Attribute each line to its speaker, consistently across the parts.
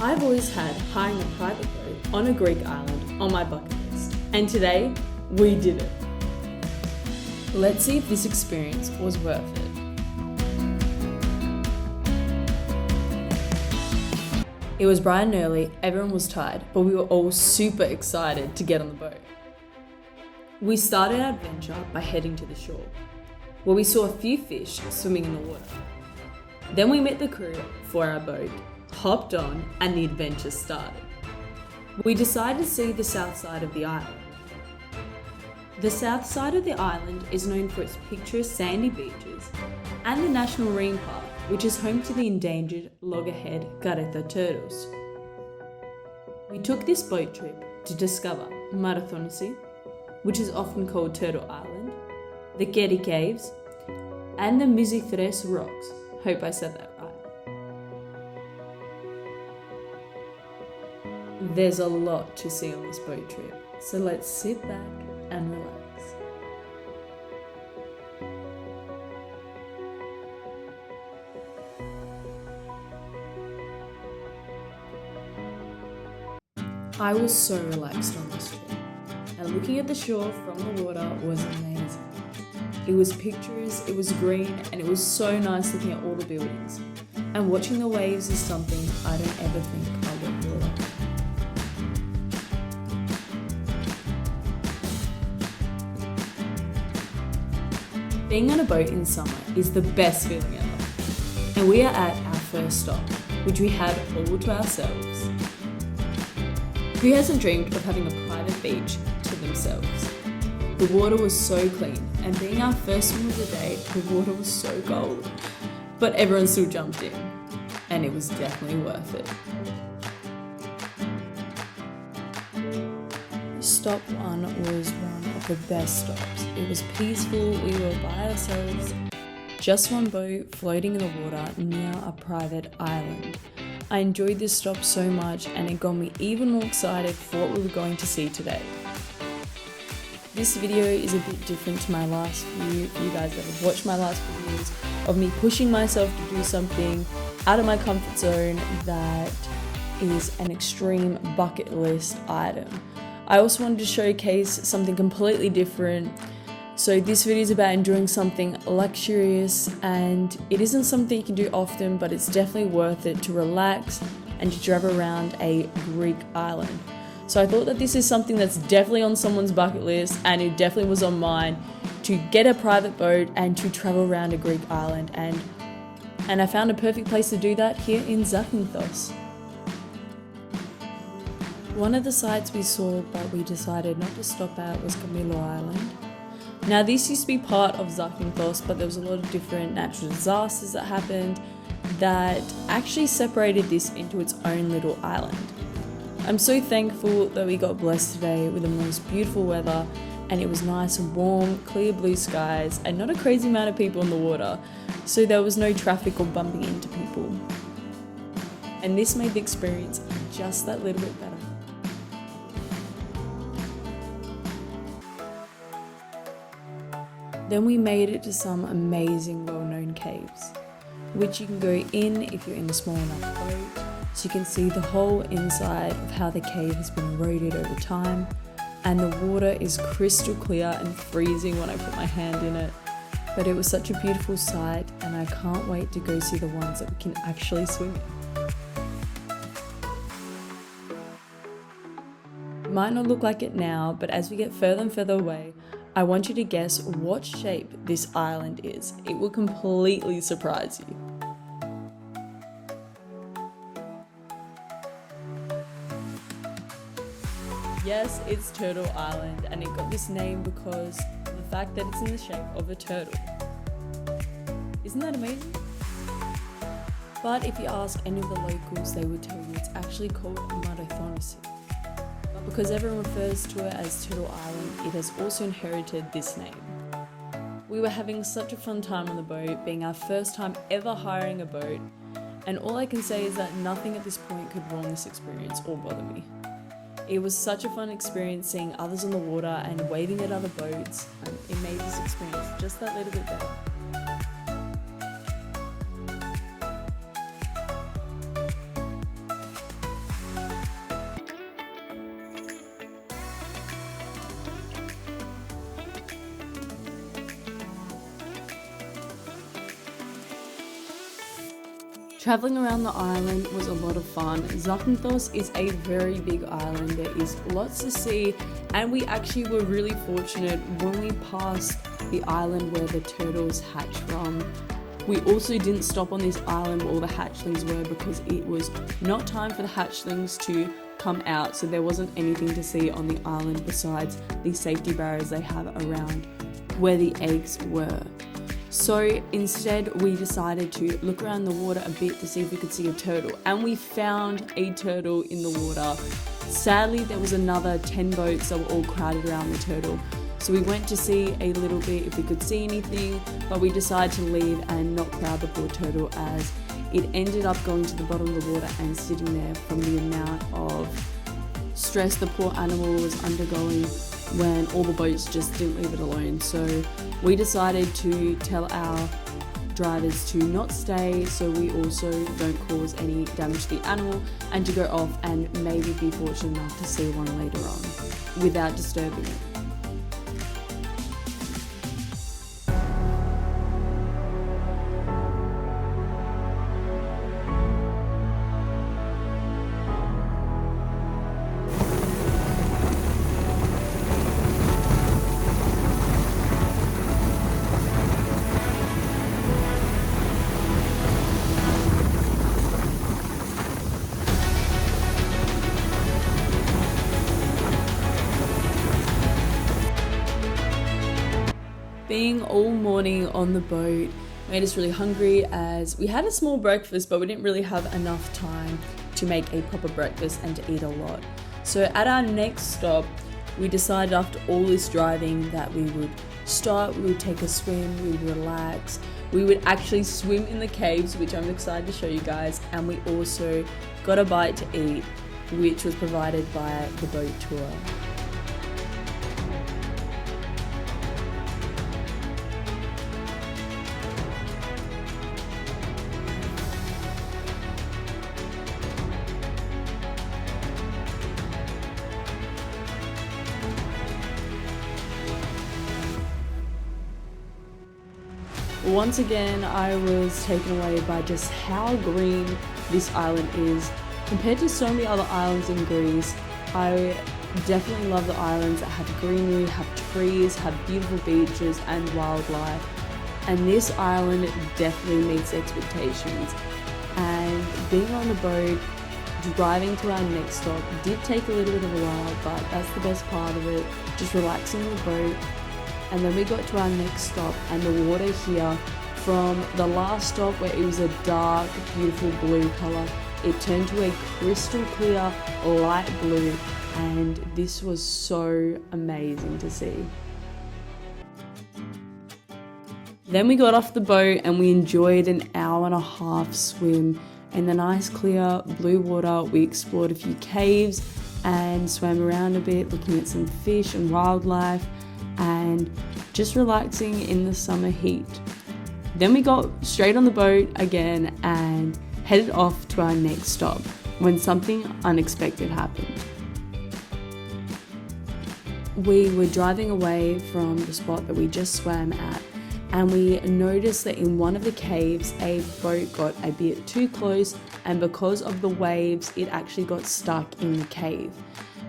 Speaker 1: I've always had hiring a private boat on a Greek island on my bucket list, and today we did it. Let's see if this experience was worth it. It was bright and early, everyone was tired, but we were all super excited to get on the boat. We started our adventure by heading to the shore, where we saw a few fish swimming in the water. Then we met the crew for our boat, hopped on, and the adventure started. We decided to see the south side of the island. The south side of the island is known for its picturesque sandy beaches and the National Marine Park, which is home to the endangered loggerhead Gareta turtles. We took this boat trip to discover Marathonisi, which is often called Turtle Island, the Keri Caves, and the Mizithres Rocks. Hope I said that right. There's a lot to see on this boat trip, so let's sit back and relax. I was so relaxed on this trip, and looking at the shore from the water was amazing. It was picturesque, it was green, and it was so nice looking at all the buildings. And watching the waves is something I don't ever think I'll get bored of. Being on a boat in summer is the best feeling ever. And we are at our first stop, which we had all to ourselves. Who hasn't dreamed of having a private beach to themselves? The water was so clean, and being our first swim of the day, the water was so cold. But everyone still jumped in, and it was definitely worth it. Stop 1 was one of the best stops. It was peaceful, we were by ourselves, just one boat floating in the water near a private island. I enjoyed this stop so much, and it got me even more excited for what we were going to see today. This video is a bit different to my last few. For you guys that have watched my last videos of me pushing myself to do something out of my comfort zone that is an extreme bucket list item. I also wanted to showcase something completely different. So this video is about enjoying something luxurious, and it isn't something you can do often, but it's definitely worth it to relax and to drive around a Greek island. So I thought that this is something that's definitely on someone's bucket list, and it definitely was on mine, to get a private boat and to travel around a Greek island. And I found a perfect place to do that here in Zakynthos. One of the sites we saw but we decided not to stop at was Camilo Island. Now this used to be part of Zakynthos, but there was a lot of different natural disasters that happened that actually separated this into its own little island. I'm so thankful that we got blessed today with the most beautiful weather, and it was nice and warm, clear blue skies, and not a crazy amount of people in the water, so there was no traffic or bumping into people. And this made the experience just that little bit better. Then we made it to some amazing well-known caves, which you can go in if you're in a small enough boat, so you can see the whole inside of how the cave has been eroded over time, and the water is crystal clear and freezing when I put my hand in it. But it was such a beautiful sight, and I can't wait to go see the ones that we can actually swim in. Might not look like it now, but as we get further and further away, I want you to guess what shape this island is. It will completely surprise you. Yes, it's Turtle Island, and it got this name because of the fact that it's in the shape of a turtle. Isn't that amazing? But if you ask any of the locals, they would tell you it's actually called Marathonisi. But because everyone refers to it as Turtle Island, it has also inherited this name. We were having such a fun time on the boat, being our first time ever hiring a boat, and all I can say is that nothing at this point could ruin this experience or bother me. It was such a fun experience seeing others on the water and waving at other boats, and it made this experience just that little bit better. Traveling around the island was a lot of fun. Zakynthos is a very big island. There is lots to see, and we actually were really fortunate when we passed the island where the turtles hatch from. We also didn't stop on this island where all the hatchlings were because it was not time for the hatchlings to come out, so there wasn't anything to see on the island besides the safety barriers they have around where the eggs were. So instead we decided to look around the water a bit to see if we could see a turtle, and we found a turtle in the water. Sadly, there was another 10 boats that were all crowded around the turtle. So we went to see a little bit if we could see anything, but we decided to leave and not crowd the poor turtle, as it ended up going to the bottom of the water and sitting there from the amount of stress the poor animal was undergoing when all the boats just didn't leave it alone. So we decided to tell our drivers to not stay, so we also don't cause any damage to the animal, and to go off and maybe be fortunate enough to see one later on without disturbing it. Being all morning on the boat made us really hungry, as we had a small breakfast, but we didn't really have enough time to make a proper breakfast and to eat a lot. So at our next stop, we decided after all this driving that we would stop, we would take a swim, we would relax, we would actually swim in the caves, which I'm excited to show you guys, and we also got a bite to eat, which was provided by the boat tour. Once again, I was taken away by just how green this island is. Compared to so many other islands in Greece, I definitely love the islands that have greenery, have trees, have beautiful beaches and wildlife. And this island definitely meets expectations. And being on the boat, driving to our next stop did take a little bit of a while, but that's the best part of it, just relaxing on the boat. And then we got to our next stop, and the water here, from the last stop where it was a dark, beautiful blue colour, it turned to a crystal clear, light blue, and this was so amazing to see. Then we got off the boat and we enjoyed an hour and a half swim in the nice clear blue water. We explored a few caves and swam around a bit, looking at some fish and wildlife, and just relaxing in the summer heat. Then we got straight on the boat again and headed off to our next stop when something unexpected happened. We were driving away from the spot that we just swam at, and we noticed that in one of the caves a boat got a bit too close, and because of the waves it actually got stuck in the cave.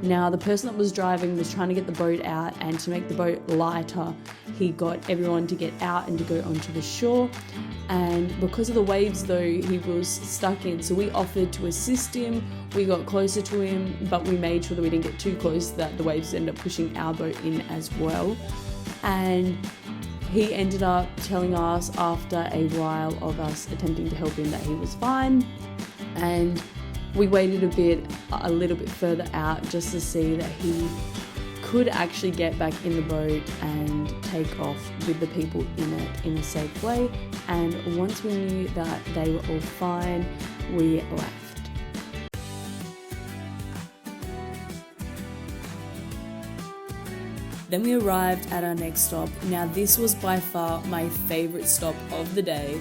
Speaker 1: Now, the person that was driving was trying to get the boat out, and to make the boat lighter, he got everyone to get out and to go onto the shore. And because of the waves though, he was stuck in, so we offered to assist him. We got closer to him, but we made sure that we didn't get too close, that the waves ended up pushing our boat in as well. And he ended up telling us after a while of us attempting to help him that he was fine, and we waited a little bit further out just to see that he could actually get back in the boat and take off with the people in it in a safe way. And once we knew that they were all fine, we left. Then we arrived at our next stop. Now this was by far my favourite stop of the day.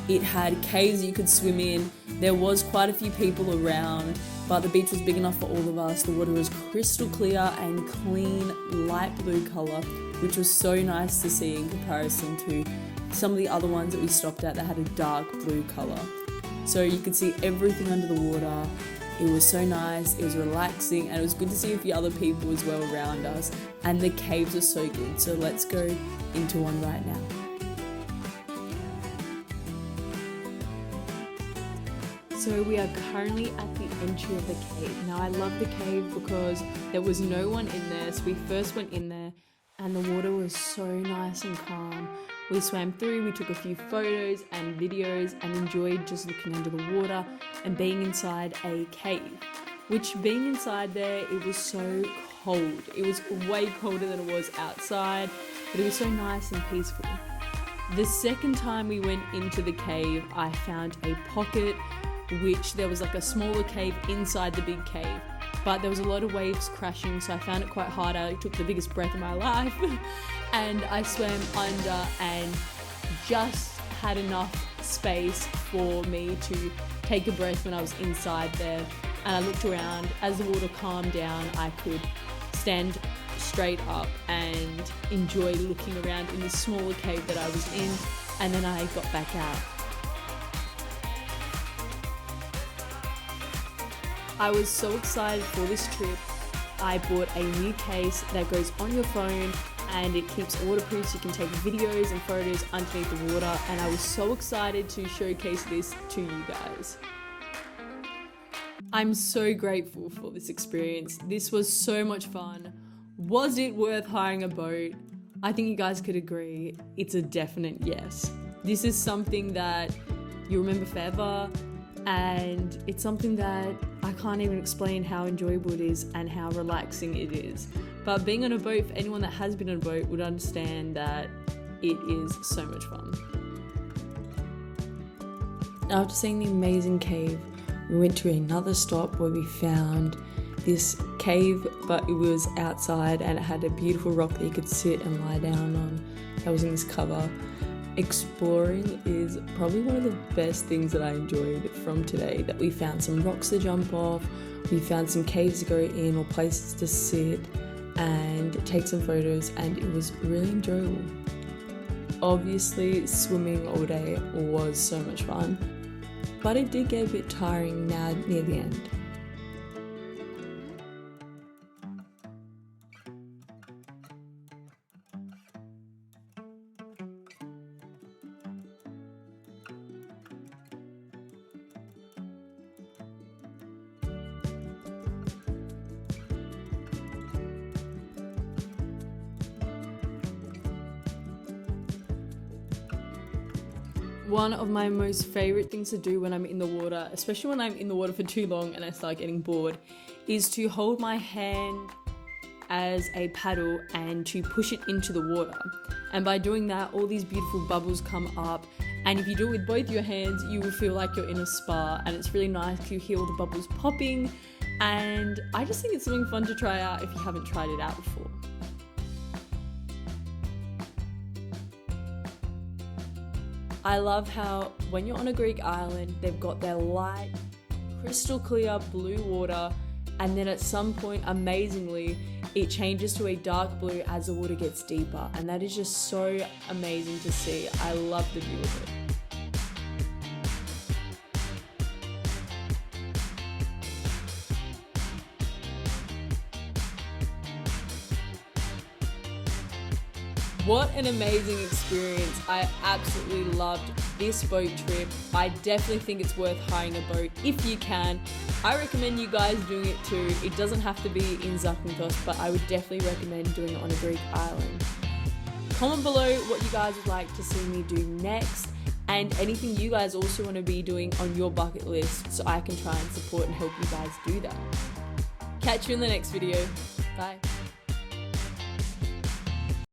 Speaker 1: It had caves you could swim in. There was quite a few people around, but the beach was big enough for all of us. The water was crystal clear and clean, light blue colour, which was so nice to see in comparison to some of the other ones that we stopped at that had a dark blue colour. so you could see everything under the water. It was so nice, it was relaxing, and it was good to see a few other people as well around us, and the caves are so good. So let's go into one right now. So we are currently at the entry of the cave. Now I love the cave because there was no one in there, so we first went in there and the water was so nice and calm. We swam through, we took a few photos and videos and enjoyed just looking under the water and being inside a cave. Which, being inside there, it was so cold. It was way colder than it was outside, but it was so nice and peaceful. The second time we went into the cave, I found a pocket, which there was like a smaller cave inside the big cave, but there was a lot of waves crashing, so I found it quite hard. I took the biggest breath of my life and I swam under and just had enough space for me to take a breath when I was inside there. And I looked around. As the water calmed down, I could stand straight up and enjoy looking around in the smaller cave that I was in, and then I got back out. I was so excited for this trip. I bought a new case that goes on your phone and it keeps waterproof, so you can take videos and photos underneath the water, and I was so excited to showcase this to you guys. I'm so grateful for this experience. This was so much fun. Was it worth hiring a boat? I think you guys could agree. It's a definite yes. This is something that you remember forever, and it's something that I can't even explain how enjoyable it is and how relaxing it is. But being on a boat, for anyone that has been on a boat would understand that it is so much fun. After seeing the amazing cave, we went to another stop where we found this cave, but it was outside and it had a beautiful rock that you could sit and lie down on that was in this cover. Exploring is probably one of the best things that I enjoyed from today, that we found some rocks to jump off, we found some caves to go in or places to sit and take some photos, and it was really enjoyable. Obviously, swimming all day was so much fun, but it did get a bit tiring now near the end. One of my most favorite things to do when I'm in the water, especially when I'm in the water for too long and I start getting bored, is to hold my hand as a paddle and to push it into the water. And by doing that, all these beautiful bubbles come up, and if you do it with both your hands, you will feel like you're in a spa, and it's really nice to hear all the bubbles popping. And I just think it's something fun to try out if you haven't tried it out before. I love how when you're on a Greek island, they've got their light, crystal clear blue water, and then at some point, amazingly, it changes to a dark blue as the water gets deeper, and that is just so amazing to see. I love the view of it. What an amazing experience. I absolutely loved this boat trip. I definitely think it's worth hiring a boat if you can. I recommend you guys doing it too. It doesn't have to be in Zakynthos, but I would definitely recommend doing it on a Greek island. Comment below what you guys would like to see me do next, and anything you guys also want to be doing on your bucket list, so I can try and support and help you guys do that. Catch you in the next video. Bye.